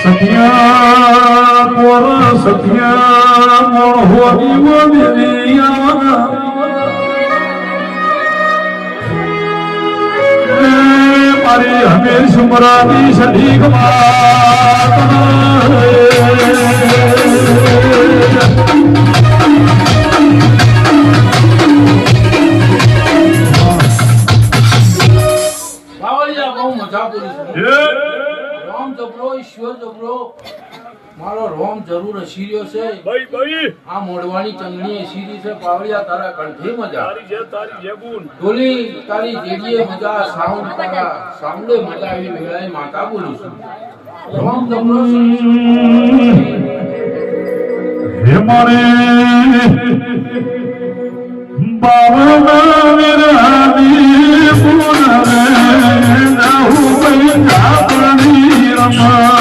Satya core Satya મોહની મોદિયા મારી હમેશ મરાની સધી કમાત મારો રોમ જરૂર હસીર્યો છે આ મોડવાની ચંગણી હસીરી છે પાવડિયા તારા કંઠે મજા ઢોલી તારી જેડીએ મજા સાઉન્ડ તારા સાઉન્ડે મજા આવી વેળાએ માતા બોલું છું રોમ જબરો હે મારે બાવના વિરાની પુનરે નાહુ પૈસા પડી રમા